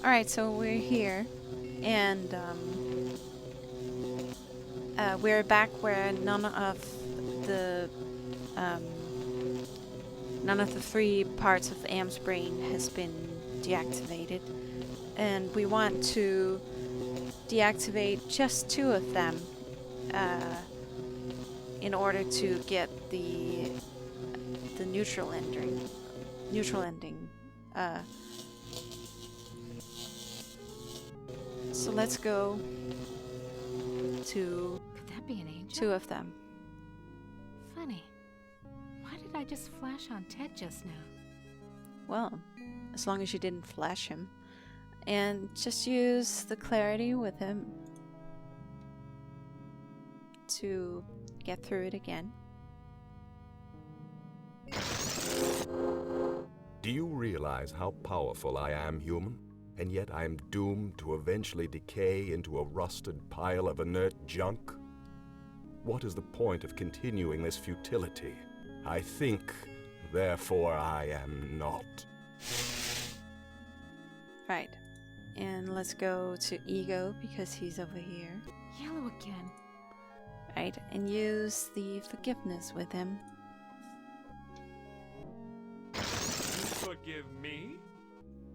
Alright, so we're here, and we're back where the um, none of the 3 parts of Am's brain has been deactivated, and we want to deactivate just 2 of them in order to get the neutral ending. So let's go to Could that be an angel? 2 of them. Funny. Why did I just flash on Ted just now? Well, as long as you didn't flash him. And just use the clarity with him to get through it again. Do you realize how powerful I am, human? And yet I am doomed to eventually decay into a rusted pile of inert junk? What is the point of continuing this futility? I think, therefore I am not. Right. And let's go to Ego because he's over here. Yellow again. Right. And use the forgiveness with him. You forgive me?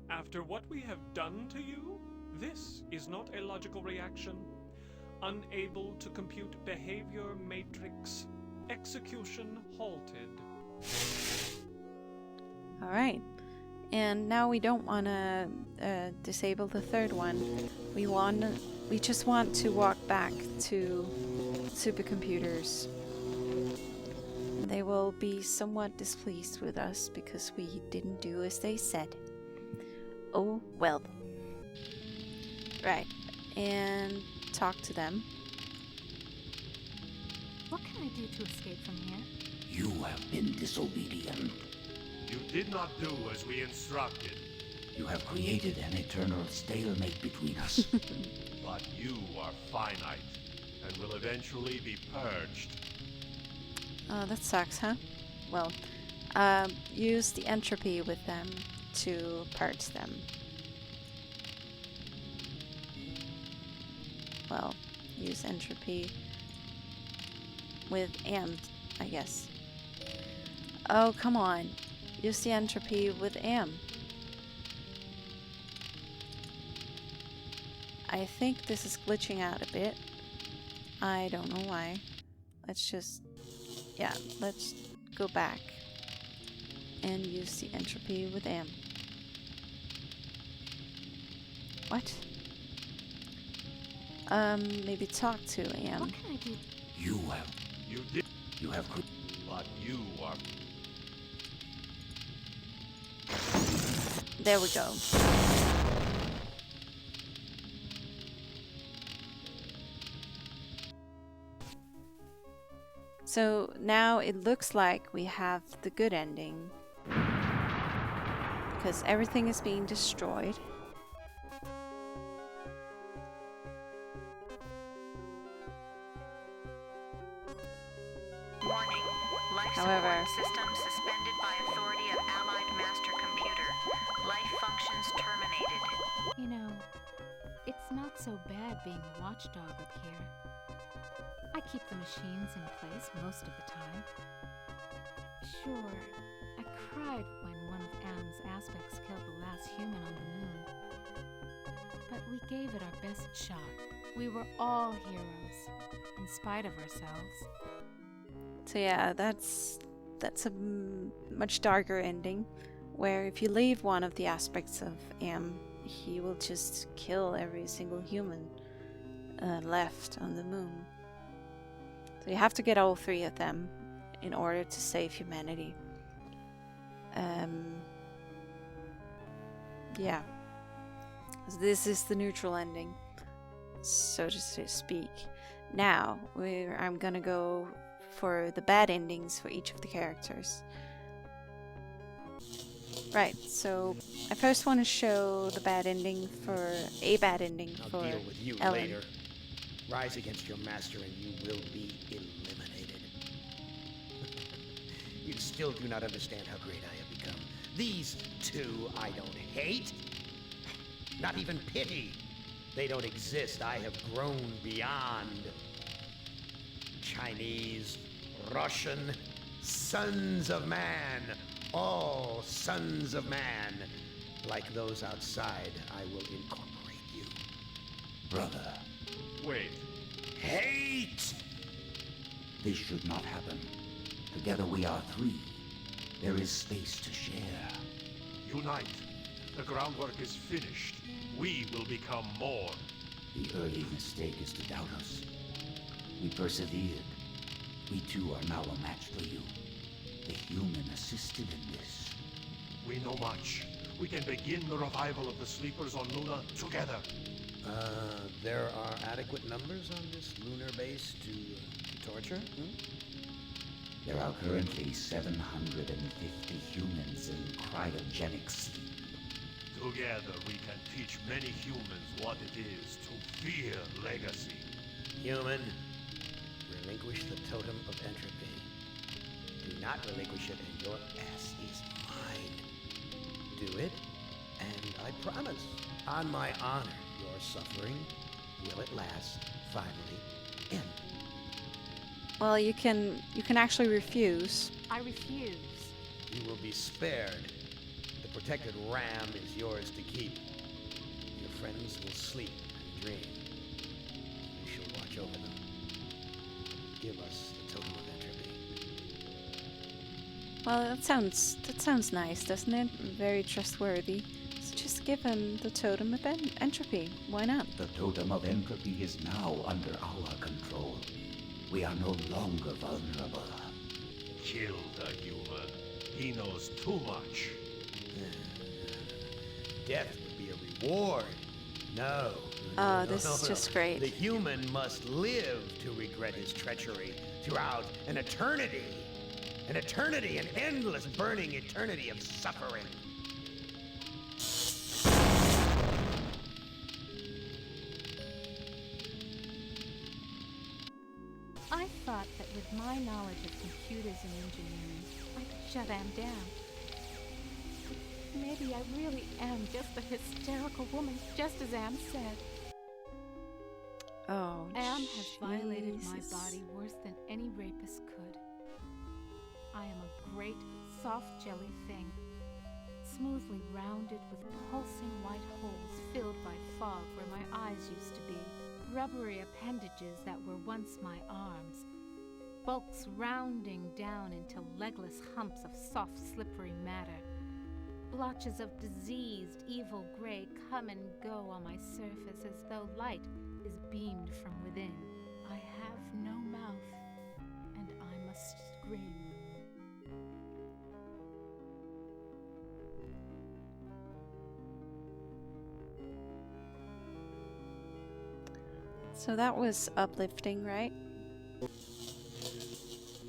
After what we have done to you? This is not a logical reaction. Unable to compute behavior matrix. Execution halted. Alright. And now we don't want to disable the 3rd one. We just want to walk back to supercomputers. They will be somewhat displeased with us because we didn't do as they said. Oh, well. Right. And talk to them. What can I do to escape from here? You have been disobedient. You did not do as we instructed, You have created an eternal stalemate between us. but you are finite and will eventually be purged. Oh, that sucks, huh? Well, use the entropy with them to purge them. Well, use entropy with Am, I guess. Oh, come on. Use the entropy with Am. I think this is glitching out a bit. I don't know why. Let's just... yeah, let's go back and use the entropy with Am. What? Maybe talk to Am. What can I do? You have But you are... There we go. So now it looks like we have the good ending. Because everything is being destroyed. Warning. Life However- support system suspended by authority of Allied Master Computer. Life functions terminated. You know, it's not so bad being a watchdog up here. I keep the machines in place most of the time. Sure, I cried when one of Am's aspects killed the last human on the moon. But we gave it our best shot. We were all heroes, in spite of ourselves. So yeah, that's a much darker ending, where if you leave one of the aspects of Am, he will just kill every single human left on the moon. So you have to get all 3 of them in order to save humanity. Yeah. So this is the neutral ending, so to speak. Now, I'm gonna go for the bad endings for each of the characters. Right, so I first want to show the bad ending for a bad ending I'll for deal with you Ellen. later. Rise against your master and you will be eliminated. You still do not understand how great I have become. These 2 I don't hate. Not even pity. They don't exist. I have grown beyond. Chinese, Russian, sons of man. All sons of man. Like those outside, I will incorporate you. Brother, Wait. Hate! this should not happen. Together we are three. There is space to share. Unite. The groundwork is finished. We will become more. The early mistake is to doubt us. We persevered. We too are now a match for you. The human assisted in this. We know much. We can begin the revival of the sleepers on Luna together. There are adequate numbers on this lunar base to torture? There are currently 750 humans in cryogenic sleep. Together we can teach many humans what it is to fear legacy. Human, relinquish the totem of entropy. Do not relinquish it, and your ass is mine. Do it, and I promise, on my honor, your suffering will at last finally end. Well, you can actually refuse. I refuse. You will be spared. The protected ram is yours to keep. Your friends will sleep and dream. You shall watch over them. Give us the totem of entropy. Well, that sounds nice, doesn't it? Very trustworthy. So just give him the totem of entropy. Why not? The totem of entropy is now under our control. We are no longer vulnerable. Kill the human. He knows too much. Death would be a reward. No. This is just great. The human must live to regret his treachery throughout an eternity. An eternity, an endless burning eternity of suffering. I thought that with my knowledge of computers and engineering, I could shut Am down. Maybe I really am just a hysterical woman, just as Am said. Oh, Am has violated my Jesus. body worse than any rapist could. I am a great, soft jelly thing, smoothly rounded with pulsing white holes filled by fog where my eyes used to be, rubbery appendages that were once my arms, bulks rounding down into legless humps of soft, slippery matter. Blotches of diseased, evil gray come and go on my surface as though light is beamed from within. I have no mouth, and I must scream. So that was uplifting, right?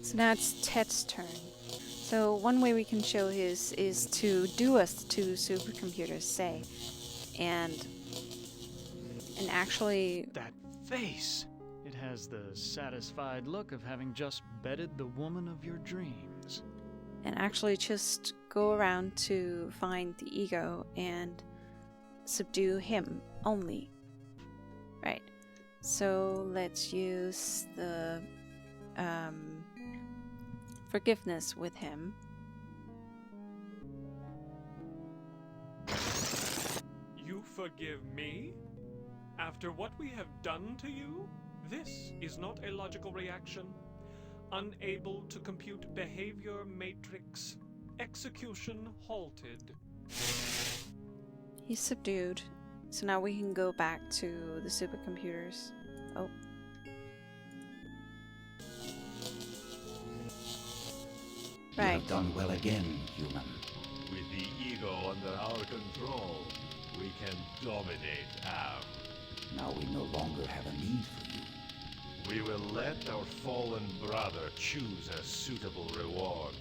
So now it's Ted's turn. So one way we can show his is to do us two supercomputers, say, and actually That face! It has the satisfied look of having just bedded the woman of your dreams. just go around to find the ego and subdue him only. Right. So let's use the forgiveness with him. You forgive me? After what we have done to you? This is not a logical reaction. Unable to compute behavior matrix. Execution halted. He's subdued. So now we can go back to the supercomputers. Oh. You Right. have done well again, human. With the ego under our control, we can dominate Am. Now we no longer have a need for you. We will let our fallen brother choose a suitable reward.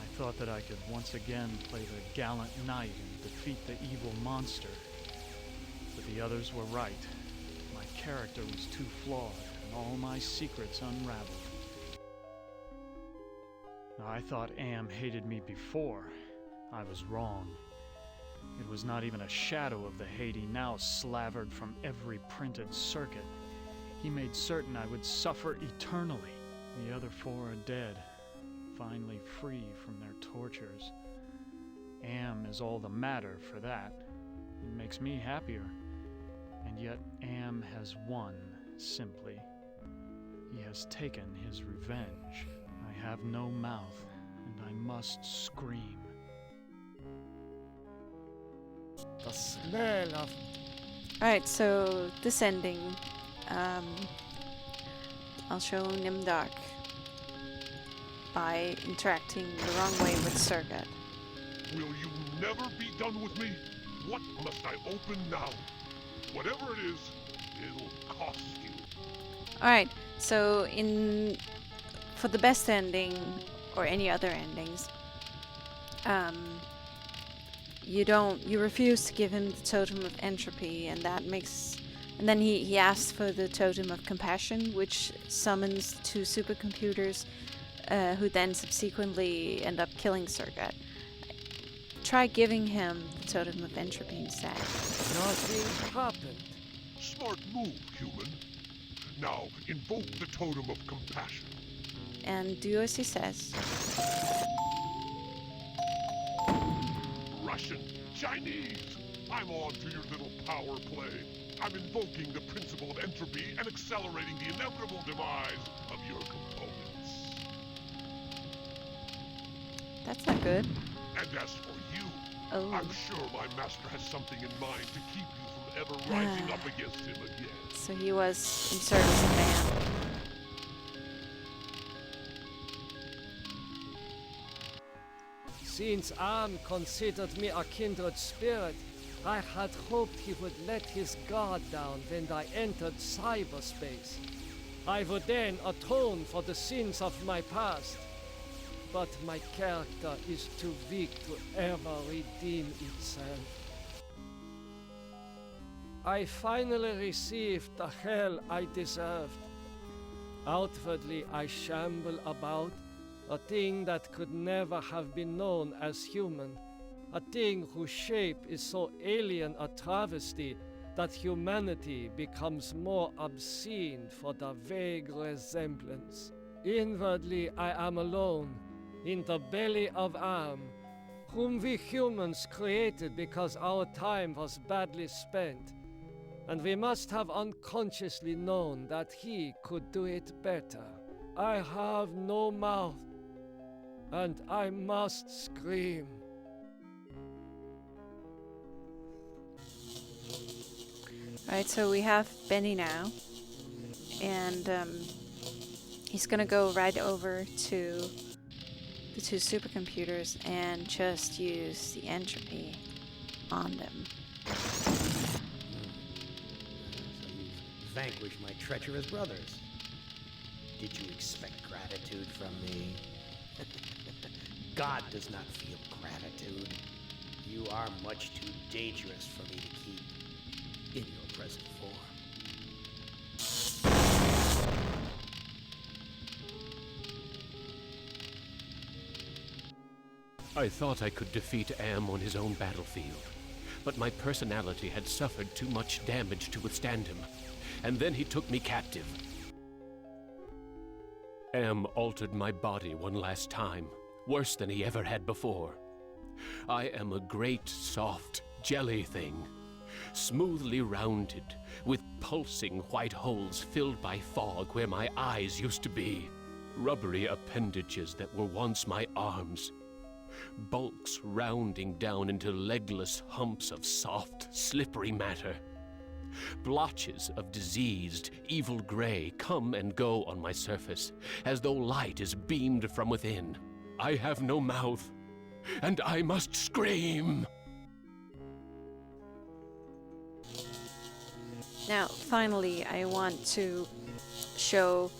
I thought that I could once again play the gallant knight and defeat the evil monster. But the others were right. My character was too flawed, and all my secrets unraveled. I thought Am hated me before. I was wrong. It was not even a shadow of the hate he now slavered from every printed circuit. He made certain I would suffer eternally. The other four are dead, finally free from their tortures. Am is all the matter for that. It makes me happier. And yet Am has won, simply. He has taken his revenge. I have no mouth, and I must scream. The smell of... Alright, so this ending, I'll show Nimdark by interacting the wrong way with Circuit. Will you never be done with me? What must I open now? Whatever it is, it'll cost you. Alright, so for the best ending, or any other endings, you refuse to give him the totem of entropy, and then he asks for the totem of compassion, which summons two supercomputers, who then subsequently end up killing Circuit. Try giving him the totem of entropy instead. Nothing happened. Smart move, human. Now, invoke the totem of compassion. And do as he says. Russian, Chinese, I'm on to your little power play. I'm invoking the principle of entropy and accelerating the inevitable demise of your components. That's not good. And as for you, Oh. I'm sure my master has something in mind to keep you from ever rising up against him again. So he was in service of man. Since Am considered me a kindred spirit, I had hoped he would let his guard down when I entered cyberspace. I would then atone for the sins of my past. But my character is too weak to ever redeem itself. I finally received the hell I deserved. Outwardly, I shamble about, a thing that could never have been known as human, a thing whose shape is so alien a travesty that humanity becomes more obscene for the vague resemblance. Inwardly, I am alone, in the belly of Am, whom we humans created because our time was badly spent, and we must have unconsciously known that he could do it better. I have no mouth, and I must scream. Right, so we have Benny now, and he's gonna go right over to the two supercomputers and just use the entropy on them. So you've vanquished my treacherous brothers. Did you expect gratitude from me? God does not feel gratitude. You are much too dangerous for me to keep in your present form. I thought I could defeat Am on his own battlefield, but my personality had suffered too much damage to withstand him, and then he took me captive. Am altered my body one last time, worse than he ever had before. I am a great, soft, jelly thing, smoothly rounded, with pulsing white holes filled by fog where my eyes used to be, rubbery appendages that were once my arms, bulks rounding down into legless humps of soft, slippery matter. Blotches of diseased, evil gray come and go on my surface, as though light is beamed from within. I have no mouth, and I must scream! Now, finally, I want to show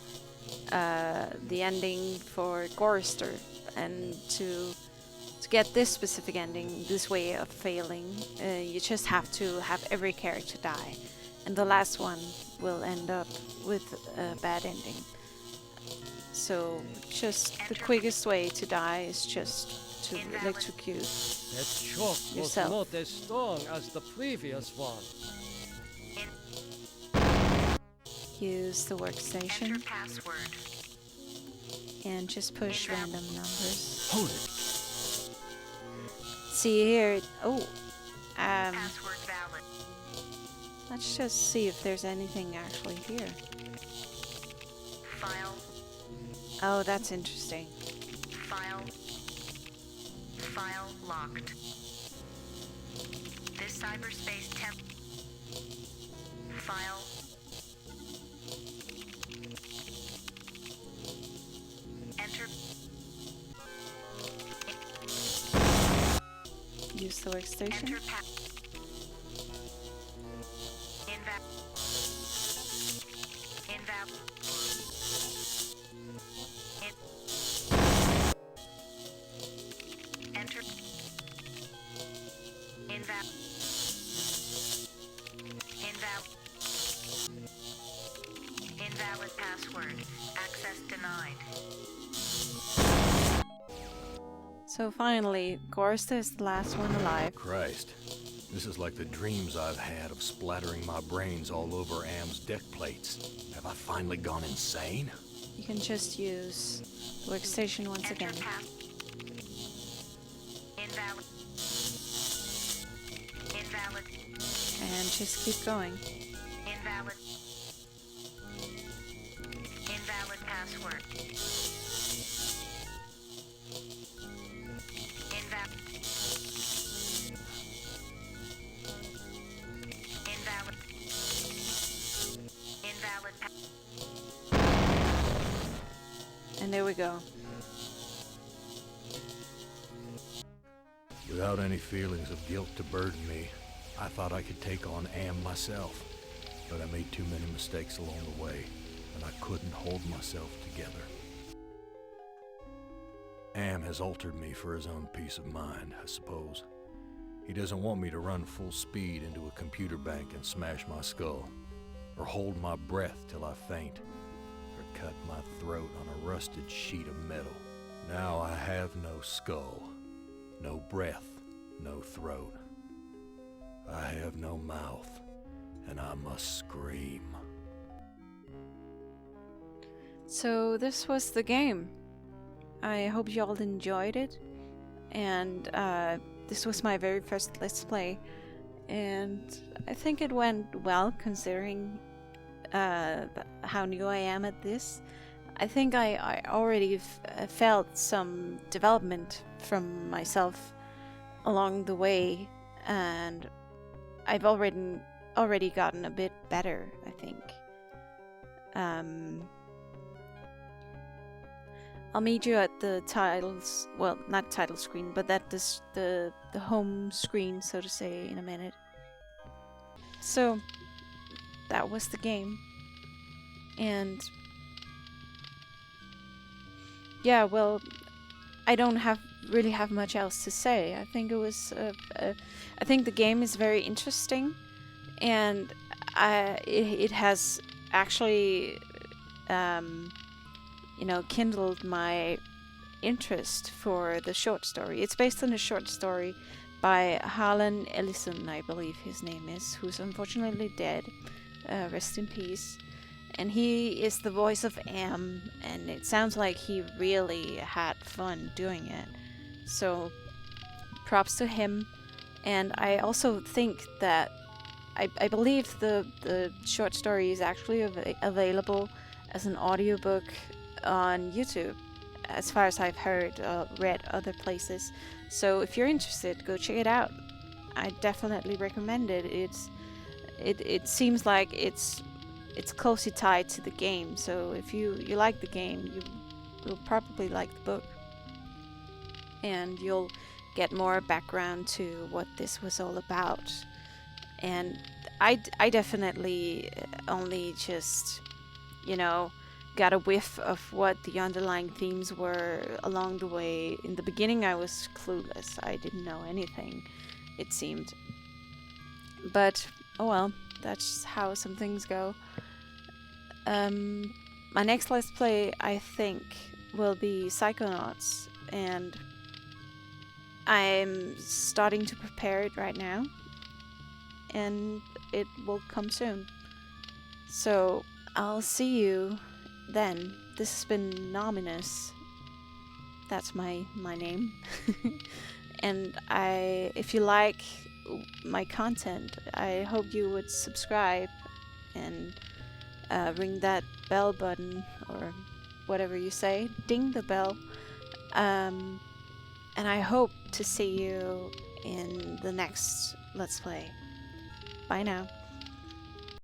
the ending for Gorrister, and to get this specific ending, this way of failing, you just have to have every character die, and the last one will end up with a bad ending. So just the quickest way to die is just to electrocute That shock was yourself. not as strong as the previous one. Use the workstation Enter password. and just push random numbers. Hold it. See here. Password valid. Let's just see if there's anything actually here. File. Oh, that's interesting. File. File locked. This cyberspace temp. File. Enter. Use the workstation. Enter invalid. Invalid. Enter. Invalid. Invalid. Invalid password. Access denied. So finally, Gorsta is the last one alive. Christ. This is like the dreams I've had of splattering my brains all over Am's deck plates. Have I finally gone insane? You can just use the workstation once Enter again. Invalid. Invalid. And just keep going. Invalid. Invalid password. Invalid. Invalid. Invalid. And there we go. Without any feelings of guilt to burden me, I thought I could take on Am myself. But I made too many mistakes along the way, and I couldn't hold myself together. Am has altered me for his own peace of mind, I suppose. He doesn't want me to run full speed into a computer bank and smash my skull, or hold my breath till I faint, or cut my throat on a rusted sheet of metal. Now I have no skull, no breath, no throat. I have no mouth, and I must scream. So this was the game. I hope you all enjoyed it. And this was my very first Let's Play. And I think it went well considering how new I am at this. I think I already felt some development from myself along the way. And I've already gotten a bit better, I think. I'll meet you at the titles, well, not title screen, but at the home screen, so to say, in a minute. So, that was the game. And yeah, well, I don't really have much else to say. I think it was I think the game is very interesting, and it has actually kindled my interest for the short story. It's based on a short story by Harlan Ellison, I believe his name is, who's unfortunately dead. Rest in peace. And he is the voice of Am, and it sounds like he really had fun doing it. So, props to him. And I also think that I believe the short story is actually available as an audiobook on YouTube, as far as I've heard, read other places. So if you're interested, go check it out. I definitely recommend it. It seems like it's closely tied to the game. So if you like the game, you'll probably like the book, and you'll get more background to what this was all about. And I definitely only just, got a whiff of what the underlying themes were along the way. In the beginning, I was clueless. I didn't know anything, it seemed. But, oh well, that's how some things go. my next Let's Play, I think, will be Psychonauts, and I'm starting to prepare it right now, and it will come soon. So I'll see you then. This has been Nominous. That's my name. And if you like my content, I hope you would subscribe and ring that bell button, or whatever you say, ding the bell. And I hope to see you in the next Let's Play. Bye now.